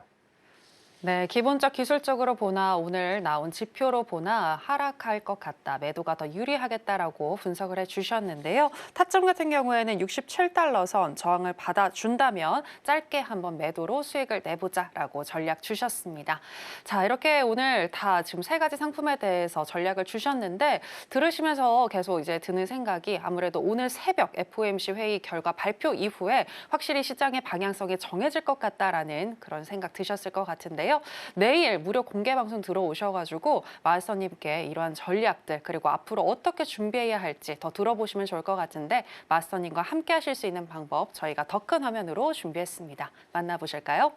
네, 기본적 기술적으로 보나 오늘 나온 지표로 보나 하락할 것 같다. 매도가 더 유리하겠다라고 분석을 해주셨는데요. 타점 같은 경우에는 67달러 선 저항을 받아준다면 짧게 한번 매도로 수익을 내보자라고 전략 주셨습니다. 자, 이렇게 오늘 다 지금 3가지 상품에 대해서 전략을 주셨는데 들으시면서 계속 이제 드는 생각이 아무래도 오늘 새벽 FOMC 회의 결과 발표 이후에 확실히 시장의 방향성이 정해질 것 같다라는 그런 생각 드셨을 것 같은데요. 내일 무료 공개 방송 들어오셔가지고 마스터님께 이러한 전략들 그리고 앞으로 어떻게 준비해야 할지 더 들어보시면 좋을 것 같은데 마스터님과 함께 하실 수 있는 방법 저희가 더 큰 화면으로 준비했습니다. 만나보실까요?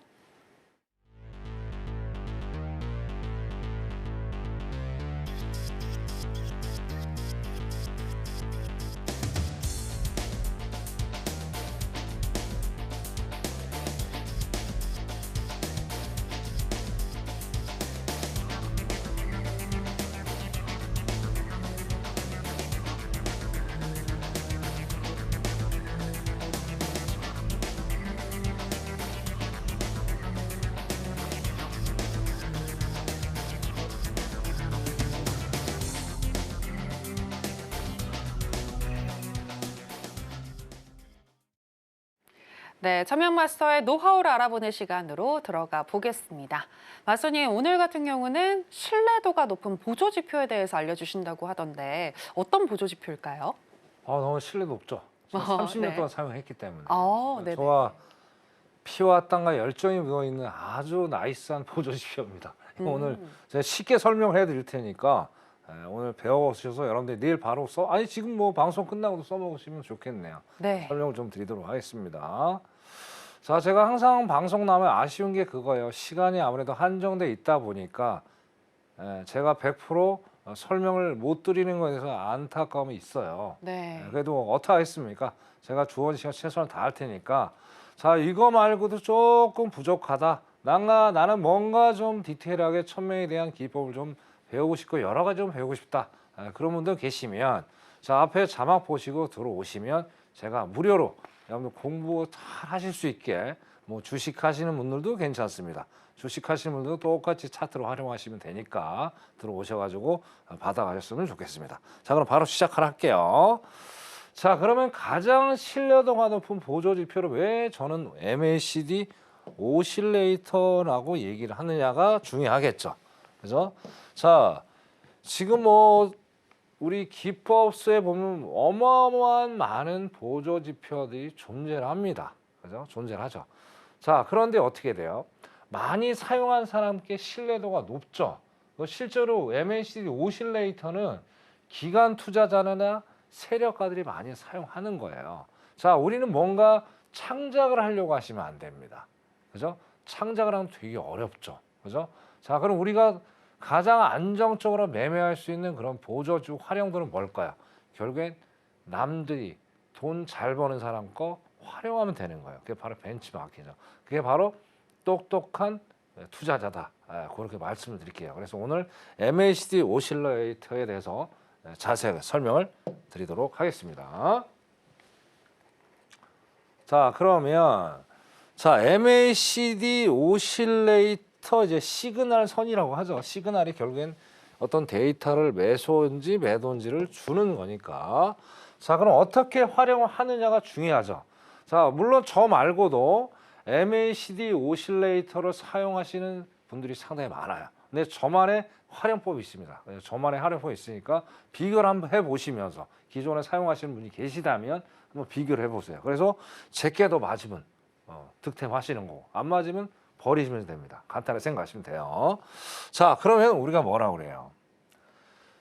네, 천명 마스터의 노하우를 알아보는 시간으로 들어가 보겠습니다. 마스터님, 오늘 같은 경우는 신뢰도가 높은 보조 지표에 대해서 알려주신다고 하던데 어떤 보조 지표일까요? 너무 신뢰 높죠. 30년 네. 동안 사용했기 때문에. 네네. 저와 피와 땀과 열정이 묻어있는 아주 나이스한 보조 지표입니다. 오늘 제가 쉽게 설명을 해드릴 테니까 오늘 배워오셔서 여러분들 내일 바로 아니 지금 뭐 방송 끝나고도 써먹으시면 좋겠네요. 네. 설명을 좀 드리도록 하겠습니다. 자, 제가 항상 방송 나오면 아쉬운 게 그거예요. 시간이 아무래도 한정돼 있다 보니까 제가 100% 설명을 못 드리는 거에 대해서 안타까움이 있어요. 네. 그래도 어떡하겠습니까? 제가 주어진 시간 최선을 다할 테니까 자, 이거 말고도 조금 부족하다. 나는 뭔가 좀 디테일하게 천명에 대한 기법을 좀 배우고 싶고 여러 가지 좀 배우고 싶다. 그런 분들 계시면 자, 앞에 자막 보시고 들어오시면 제가 무료로 여러분들 공부 잘 하실 수 있게 뭐 주식 하시는 분들도 괜찮습니다. 주식 하시는 분들도 똑같이 차트로 활용하시면 되니까 들어오셔가지고 받아가셨으면 좋겠습니다. 자, 그럼 바로 시작을 할게요. 자, 그러면 가장 신뢰도가 높은 보조 지표를 왜 저는 MACD 오실레이터라고 얘기를 하느냐가 중요하겠죠. 그죠? 자, 지금 뭐 우리 기법서에 보면 어마어마한 많은 보조 지표들이 존재를 합니다. 그죠? 존재를 하죠. 자, 그런데 어떻게 돼요? 많이 사용한 사람께 신뢰도가 높죠. 실제로 MACD 오실레이터는 기관 투자자나 세력가들이 많이 사용하는 거예요. 자, 우리는 뭔가 창작을 하려고 하시면 안 됩니다. 그죠? 창작을 하면 되게 어렵죠. 그죠? 자, 그럼 우리가 가장 안정적으로 매매할 수 있는 그런 보조주 활용도는 뭘까요? 결국엔 남들이 돈 잘 버는 사람 거 활용하면 되는 거예요. 그게 바로 벤치마킹이죠. 그게 바로 똑똑한 투자자다. 그렇게 말씀을 드릴게요. 그래서 오늘 MACD 오실레이터에 대해서 자세하게 설명을 드리도록 하겠습니다. 자, 그러면 MACD 오실레이터 이제 시그널 선이라고 하죠. 시그널이 결국엔 어떤 데이터를 매수인지 매도인지를 주는 거니까. 자, 그럼 어떻게 활용하느냐가 중요하죠. 자, 물론 저 말고도 MACD 오실레이터를 사용하시는 분들이 상당히 많아요. 근데 저만의 활용법이 있습니다. 저만의 활용법이 있으니까 비교를 한번 해보시면서 기존에 사용하시는 분이 계시다면 한번 비교를 해보세요. 그래서 제게도 맞으면 득템하시는 거고 안 맞으면 버리시면 됩니다. 간단하게 생각하시면 돼요. 자, 그러면 우리가 뭐라고 그래요?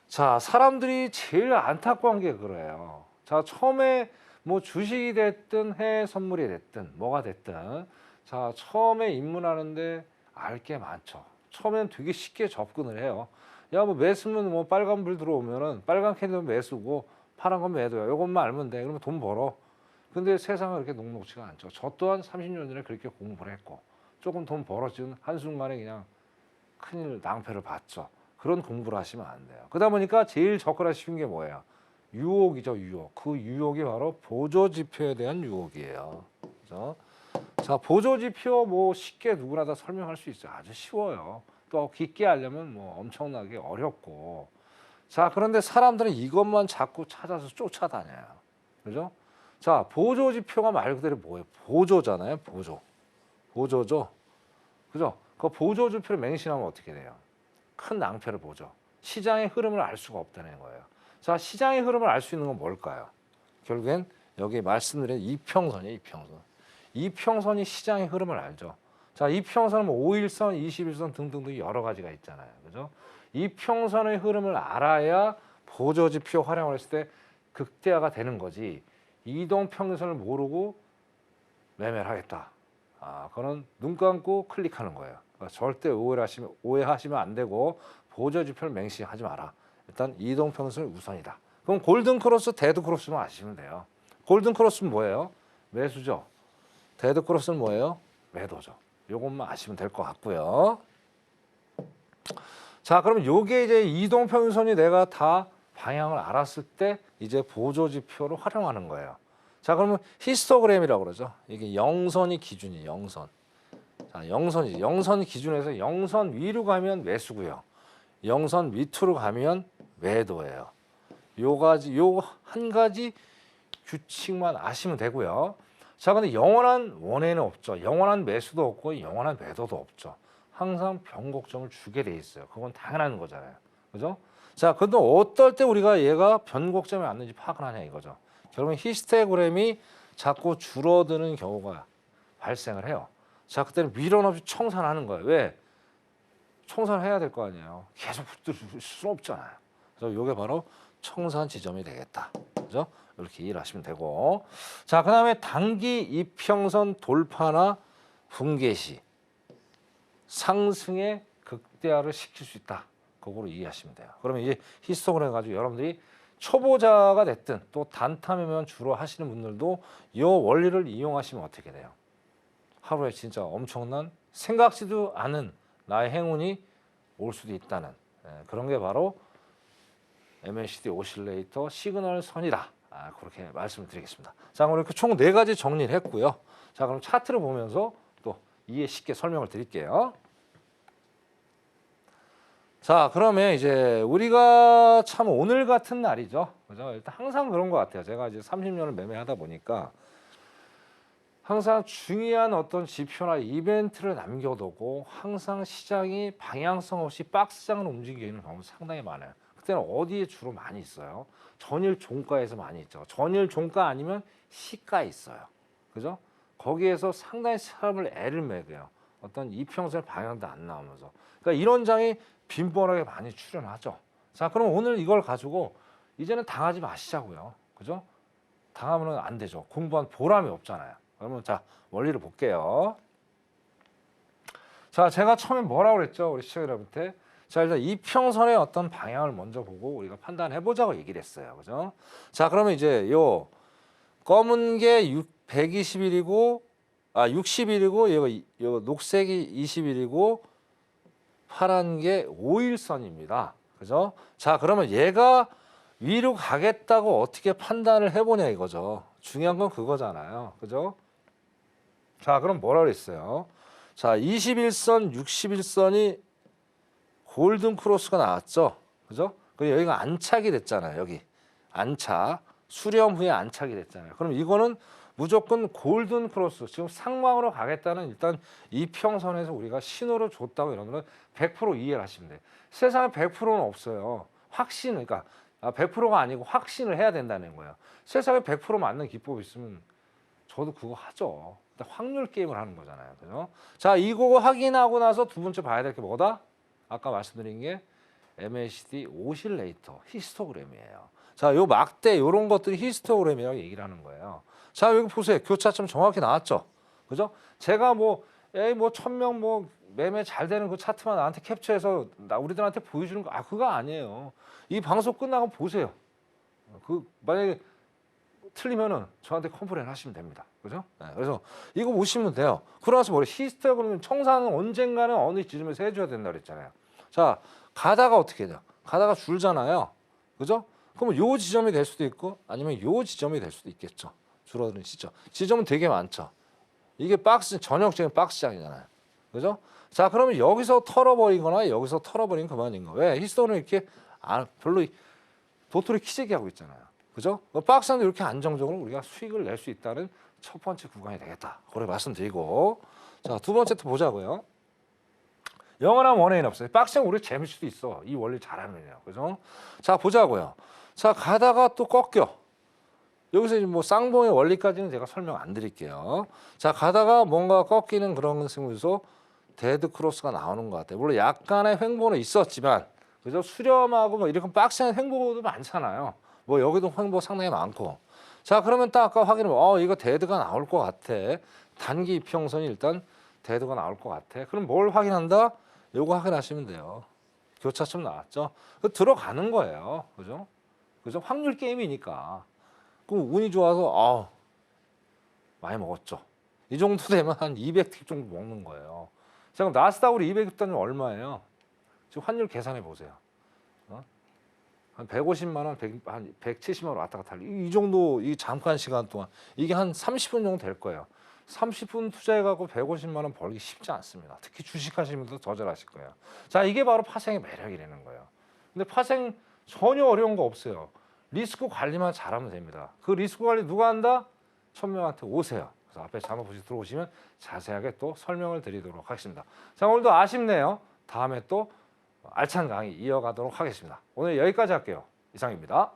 자, 사람들이 제일 안타까운 게 그래요. 자, 처음에 뭐 주식이 됐든 해외 선물이 됐든 뭐가 됐든 자, 처음에 입문하는데 알 게 많죠. 처음에는 되게 쉽게 접근을 해요. 야, 뭐 매수면 뭐 빨간 불 들어오면은 빨간 캔들 매수고 파란 건 매도야. 이것만 알면 돼. 그러면 돈 벌어. 근데 세상은 그렇게 녹록지가 않죠. 저 또한 30년 전에 그렇게 공부를 했고 조금 돈 벌어지는 한순간에 그냥 큰일 낭패를 봤죠. 그런 공부를 하시면 안 돼요. 그러다 보니까 제일 접근하기 쉬운 게 뭐예요? 유혹이죠, 유혹. 그 유혹이 바로 보조지표에 대한 유혹이에요. 그죠? 자, 보조지표 뭐 쉽게 누구나 다 설명할 수 있어요. 아주 쉬워요. 또 깊게 하려면 뭐 엄청나게 어렵고. 자, 그런데 사람들은 이것만 자꾸 찾아서 쫓아다녀요. 그죠? 자, 보조지표가 말 그대로 뭐예요? 보조잖아요, 보조. 보조죠. 그죠? 그 보조지표를 맹신하면 어떻게 돼요? 큰 낭패를 보죠. 시장의 흐름을 알 수가 없다는 거예요. 자, 시장의 흐름을 알 수 있는 건 뭘까요? 결국엔 여기 말씀드린 이평선이에요, 이평선. 이평선이 시장의 흐름을 알죠. 자, 이평선은 뭐 5일선, 21선 등등등 여러 가지가 있잖아요. 그죠? 이평선의 흐름을 알아야 보조지표 활용을 했을 때 극대화가 되는 거지. 이동평균선을 모르고 매매를 하겠다. 그거는 눈 감고 클릭하는 거예요. 그러니까 절대 오해하시면 안 되고 보조지표를 맹시하지 마라. 일단 이동평균선이 우선이다. 그럼 골든크로스, 데드크로스만 아시면 돼요. 골든크로스는 뭐예요? 매수죠. 데드크로스는 뭐예요? 매도죠. 요것만 아시면 될 것 같고요. 자, 그럼 요게 이제 이동평균선이 내가 다 방향을 알았을 때 이제 보조지표를 활용하는 거예요. 자, 그러면 히스토그램이라고 그러죠. 이게 영선이 기준이에요. 영선. 자, 영선이지. 영선 기준에서 영선 위로 가면 매수고요. 영선 밑으로 가면 매도예요. 요 한 가지 규칙만 아시면 되고요. 자, 근데 영원한 원에는 없죠. 영원한 매수도 없고 영원한 매도도 없죠. 항상 변곡점을 주게 돼 있어요. 그건 당연한 거잖아요. 그죠? 자, 근데 어떨 때 우리가 얘가 변곡점이 왔는지 파악을 하냐 이거죠. 결국은 히스토그램이 자꾸 줄어드는 경우가 발생을 해요. 자, 그때는 미련 없이 청산하는 거예요. 왜? 청산해야 될 거 아니에요. 계속 붙들 수는 없잖아요. 그래서 이게 바로 청산 지점이 되겠다. 그죠? 이렇게 이해를 하시면 되고. 자, 그 다음에 단기 이평선 돌파나 붕괴 시 상승의 극대화를 시킬 수 있다. 그거로 이해하시면 돼요. 그러면 이제 히스토그램 가지고 여러분들이 초보자가 됐든 또 단타매매만 주로 하시는 분들도 이 원리를 이용하시면 어떻게 돼요? 하루에 진짜 엄청난 생각지도 않은 나의 행운이 올 수도 있다는 그런 게 바로 MACD 오실레이터 시그널 선이다. 그렇게 말씀을 드리겠습니다. 자, 그럼 이렇게 총 4가지 정리를 했고요. 자, 그럼 차트를 보면서 또 이해 쉽게 설명을 드릴게요. 자, 그러면 이제 우리가 참 오늘 같은 날이죠. 그죠? 일단 항상 그런 것 같아요. 제가 이제 30년을 매매하다 보니까 항상 중요한 어떤 지표나 이벤트를 남겨두고 항상 시장이 방향성 없이 박스장을 움직이는 경우가 상당히 많아요. 그때는 어디에 주로 많이 있어요? 전일 종가에서 많이 있죠. 전일 종가 아니면 시가에 있어요. 그죠? 거기에서 상당히 사람을 애를 먹여요. 어떤 이평선 방향도 안 나오면서. 그러니까 이런 장이 빈번하게 많이 출현하죠. 자, 그럼 오늘 이걸 가지고 이제는 당하지 마시자고요. 그죠? 당하면 안 되죠. 공부한 보람이 없잖아요. 그러면 자, 원리를 볼게요. 자, 제가 처음에 뭐라고 그랬죠? 우리 시청자 여러분한테. 자, 일단 이평선의 어떤 방향을 먼저 보고 우리가 판단해 보자고 얘기를 했어요. 그죠? 자, 그러면 이제 요 검은 게 121이고 60일이고 요 녹색이 20일이고 파란 게 5일선입니다. 그죠? 자, 그러면 얘가 위로 가겠다고 어떻게 판단을 해보냐 이거죠. 중요한 건 그거잖아요. 그죠? 자, 그럼 뭐라 그랬어요? 자, 21선, 61선이 골든 크로스가 나왔죠. 그죠? 그리고 여기가 안착이 됐잖아요. 여기 안착, 수렴 후에 안착이 됐잖아요. 그럼 이거는 무조건 골든 크로스, 지금 상방으로 가겠다는 일단 이평선에서 우리가 신호를 줬다고 이런 거는 100% 이해를 하시면 돼요. 세상에 100%는 없어요. 확신, 그러니까 100%가 아니고 확신을 해야 된다는 거예요. 세상에 100% 맞는 기법이 있으면 저도 그거 하죠. 확률 게임을 하는 거잖아요. 그죠? 자, 이거 확인하고 나서 두 번째 봐야 될 게 뭐다? 아까 말씀드린 게 MACD 오실레이터 히스토그램이에요. 자, 요 막대 요런 것들이 히스토그램이라고 얘기를 하는 거예요. 자, 여기 보세요. 교차점 정확히 나왔죠. 그죠? 제가 뭐 1000명 뭐 매매 잘 되는 그 차트만 나한테 캡처해서 우리들한테 보여주는 거 그거 아니에요. 이 방송 끝나고 보세요. 그 만약에 틀리면은 저한테 컴플레인 하시면 됩니다. 그죠? 네, 그래서 이거 보시면 돼요. 그러나서 뭐래? 히스토그램 청산은 언젠가는 어느 지점에서 해줘야 된다 그랬잖아요. 자, 가다가 어떻게 돼요? 가다가 줄잖아요. 그죠? 그러면 요 지점이 될 수도 있고 아니면 요 지점이 될 수도 있겠죠. 줄어드는 시점. 지점은 되게 많죠. 이게 전형적인 박스장이잖아요. 그죠? 자, 그러면 여기서 털어버리거나 여기서 털어버리면 그만인 거. 왜? 히스토그램 이렇게 별로 도토리 키재기 하고 있잖아요. 그죠? 박스장도 이렇게 안정적으로 우리가 수익을 낼 수 있다는 첫 번째 구간이 되겠다. 그래 말씀드리고. 자, 두 번째 또 보자고요. 영원한 원인은 없어요. 박스장 우리 재밀 수도 있어. 이 원리 잘하면요. 그죠? 자, 보자고요. 자, 가다가 또 꺾여. 여기서 이제 뭐 쌍봉의 원리까지는 제가 설명 안 드릴게요. 자, 가다가 뭔가 꺾이는 그런 승부에서 데드 크로스가 나오는 것 같아요. 물론 약간의 횡보는 있었지만, 그죠? 수렴하고 뭐 이렇게 박스장 횡보도 많잖아요. 뭐 여기도 횡보 상당히 많고. 자, 그러면 딱 아까 확인해 이거 데드가 나올 것 같아. 단기 이평선이 일단 데드가 나올 것 같아. 그럼 뭘 확인한다? 요거 확인하시면 돼요. 교차점 나왔죠? 들어가는 거예요. 그죠? 그죠? 확률 게임이니까. 그럼 운이 좋아서 많이 먹었죠. 이 정도 되면 한 200팁 정도 먹는 거예요. 자, 그럼 나스닥으로 200팁 얼마예요? 지금 환율 계산해 보세요. 한 150만 원, 한 170만 원 왔다 갔다 이 정도 이 잠깐 시간 동안 이게 한 30분 정도 될 거예요. 30분 투자해갖고 150만 원 벌기 쉽지 않습니다. 특히 주식하시는 분들 더 잘하실 거예요. 자, 이게 바로 파생의 매력이라는 거예요. 근데 파생 전혀 어려운 거 없어요. 리스크 관리만 잘하면 됩니다. 그 리스크 관리 누가 한다? 1000명한테 오세요. 그래서 앞에 자막 보시 들어오시면 자세하게 또 설명을 드리도록 하겠습니다. 자, 오늘도 아쉽네요. 다음에 또 알찬 강의 이어가도록 하겠습니다. 오늘 여기까지 할게요. 이상입니다.